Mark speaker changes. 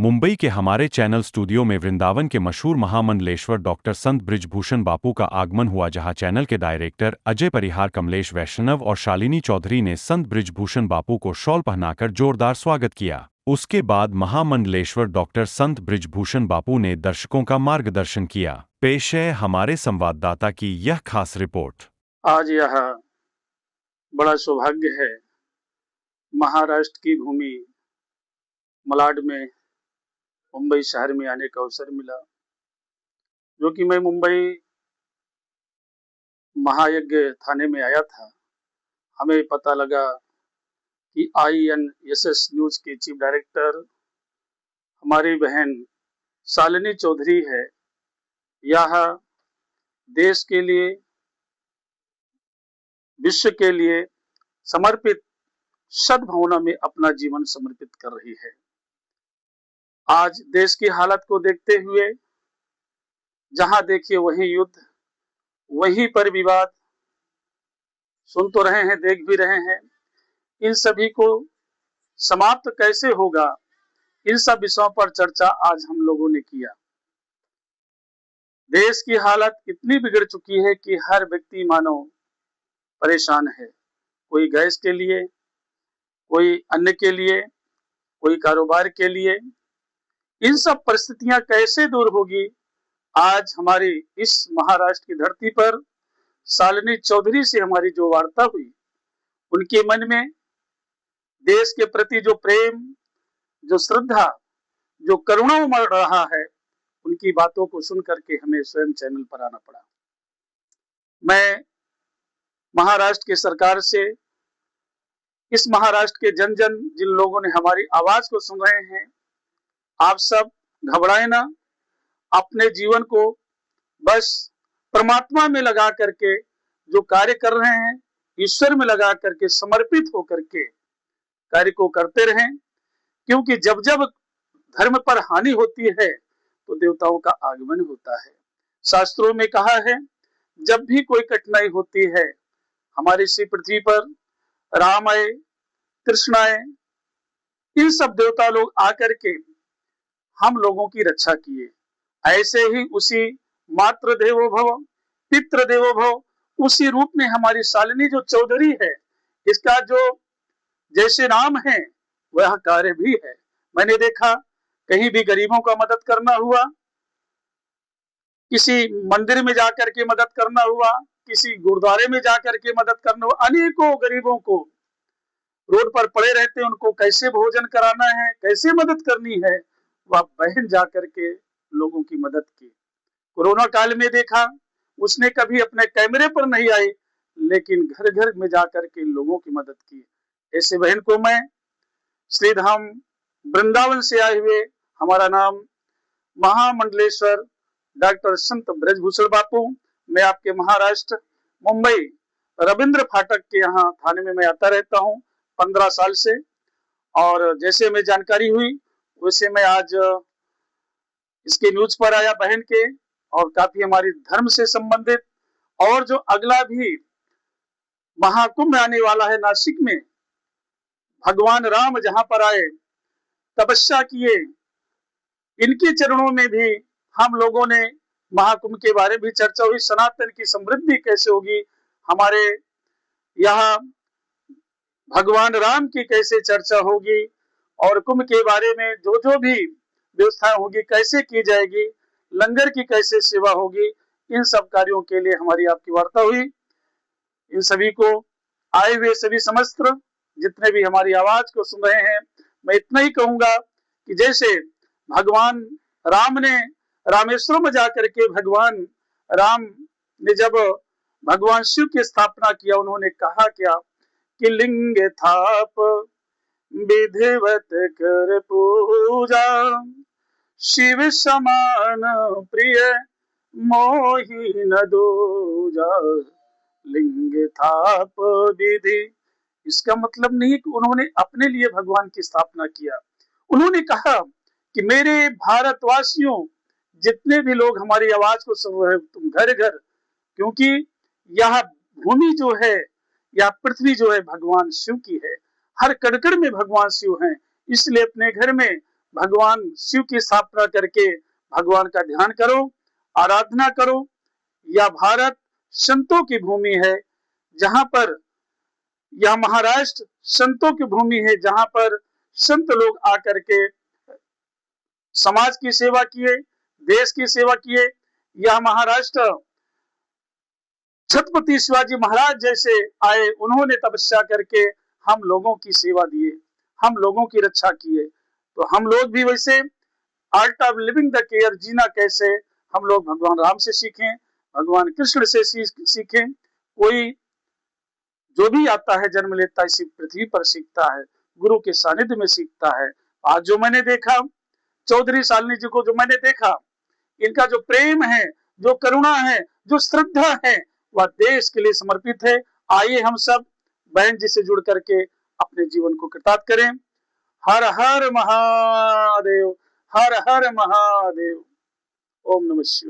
Speaker 1: मुंबई के हमारे channel studio में वृंदावन के मशहूर महामंडलेश्वर डॉक्टर संत बृजभूषण बापू का आगमन हुआ, जहां चैनल के डायरेक्टर अजय परिहार, कमलेश वैष्णव और शालिनी चौधरी ने संत बृजभूषण बापू को शॉल पहनाकर जोरदार स्वागत किया। उसके बाद महामंडलेश्वर डॉक्टर संत बृजभूषण बापू ने दर्शकों का मार्गदर्शन किया। पेश है हमारे संवाददाता की यह खास रिपोर्ट।
Speaker 2: आज यह बड़ा सौभाग्य है, महाराष्ट्र की भूमि मलाड में मुंबई शहर में आने का अवसर मिला, जो कि मैं मुंबई महायज्ञ थाने में आया था। हमें पता लगा कि INSS न्यूज के चीफ डायरेक्टर हमारी बहन शालिनी चौधरी है। यह देश के लिए, विश्व के लिए समर्पित सद्भावना में अपना जीवन समर्पित कर रही है। आज देश की हालत को देखते हुए, जहां देखिए वहीं युद्ध, वहीं पर विवाद, सुन तो रहे हैं, देख भी रहे हैं। इन सभी को समाप्त कैसे होगा, इन सब विषयों पर चर्चा आज हम लोगों ने किया। देश की हालत इतनी बिगड़ चुकी है कि हर व्यक्ति मानो परेशान है। कोई गैस के लिए, कोई अन्न के लिए, कोई कारोबार के लिए। इन सब परिस्थितियां कैसे दूर होगी? आज हमारी इस महाराष्ट्र की धरती पर शालिनी चौधरी से हमारी जो वार्ता हुई, उनके मन में देश के प्रति जो प्रेम, जो श्रद्धा, जो करुणा उमड़ रहा है, उनकी बातों को सुन करके हमें स्वयं चैनल पर आना पड़ा। मैं महाराष्ट्र की सरकार से, इस महाराष्ट्र के जन जन, जिन लोगों ने हमारी आवाज को सुन रहे हैं, आप सब घबराए ना। अपने जीवन को बस परमात्मा में लगा करके जो कार्य कर रहे हैं, ईश्वर में लगा करके समर्पित होकर के कार्य को करते रहें। क्योंकि जब जब धर्म पर हानि होती है तो देवताओं का आगमन होता है। शास्त्रों में कहा है, जब भी कोई कठिनाई होती है हमारी इसी पृथ्वी पर, राम आए, कृष्ण आए, इन सब देवता लोग आकर के हम लोगों की रक्षा किए। ऐसे ही उसी मातृ देवो भव, पितृ देवो भव, उसी रूप में हमारी शालिनी जो चौधरी है, इसका जो जैसे नाम है वह कार्य भी है। मैंने देखा कहीं भी गरीबों का मदद करना हुआ, किसी मंदिर में जाकर के मदद करना हुआ, किसी गुरुद्वारे में जाकर के मदद करना हुआ, अनेकों गरीबों को रोड पर पड़े रहते, उनको कैसे भोजन कराना है, कैसे मदद करनी है, वह बहन जाकर के लोगों की मदद की। कोरोना काल में देखा, उसने कभी अपने कैमरे पर नहीं आई, लेकिन घर घर में जाकर के लोगों की मदद की। ऐसे बहन को मैं श्रीधाम वृंदावन से आए हुए, हमारा नाम महामंडलेश्वर डॉक्टर संत बृजभूषण बापू, मैं आपके महाराष्ट्र मुंबई रविंद्र फाटक के यहाँ थाने में मैं आता रहता हूँ 15 साल से। और जैसे मैं जानकारी हुई वैसे मैं आज इसके न्यूज पर आया बहन के, और काफी हमारी धर्म से संबंधित, और जो अगला भी महाकुंभ आने वाला है नासिक में, भगवान राम जहां पर आए, तपस्या किए, इनके चरणों में भी हम लोगों ने महाकुंभ के बारे में भी चर्चा हुई। सनातन की समृद्धि कैसे होगी, हमारे यहाँ भगवान राम की कैसे चर्चा होगी, और कुंभ के बारे में जो जो भी व्यवस्था होगी कैसे की जाएगी, लंगर की कैसे सेवा होगी, इन सब कार्यों के लिए हमारी आपकी वार्ता हुई। इन सभी को आए हुए सभी समस्त जितने भी हमारी आवाज को सुन रहे हैं, मैं इतना ही कहूंगा कि जैसे भगवान राम ने रामेश्वरम में जाकर के, भगवान राम ने जब भगवान शिव की स्थापना किया, उन्होंने कहा क्या कि लिंग थाप विधिवत कर पूजा, शिव समान प्रिय मोहि न दूजा। लिंग थाप विधि, इसका मतलब नहीं कि उन्होंने अपने लिए भगवान की स्थापना किया। उन्होंने कहा कि मेरे भारतवासियों, जितने भी लोग हमारी आवाज को सुन रहे, तुम घर घर, क्योंकि यह भूमि जो है, यह पृथ्वी जो है भगवान शिव की है, हर कण कण में भगवान शिव हैं, इसलिए अपने घर में भगवान शिव की स्थापना करके भगवान का ध्यान करो, आराधना करो। यह भारत संतों की भूमि है, जहां पर यह महाराष्ट्र संतों की भूमि है, जहां पर संत लोग आकर के समाज की सेवा किए, देश की सेवा किए। यह महाराष्ट्र छत्रपति शिवाजी महाराज जैसे आए, उन्होंने तपस्या करके हम लोगों की सेवा दिए, हम लोगों की रक्षा किए। तो हम लोग भी वैसे Art of Living the care, जीना कैसे, हम लोग भगवान राम से सीखें, भगवान कृष्ण से सीखें। कोई जो भी आता है जन्म लेता है इसी पृथ्वी पर सीखता है, गुरु के सानिध्य में सीखता है। आज जो मैंने देखा, चौधरी शालिनी जी को जो मैंने देखा, इनका जो प्रेम है, जो करुणा है, जो श्रद्धा है, वह देश के लिए समर्पित है। आइए हम सब बहन जी से जुड़ करके अपने जीवन को कृतार्थ करें। हर हर महादेव, हर हर महादेव। ओम नमः शिवाय।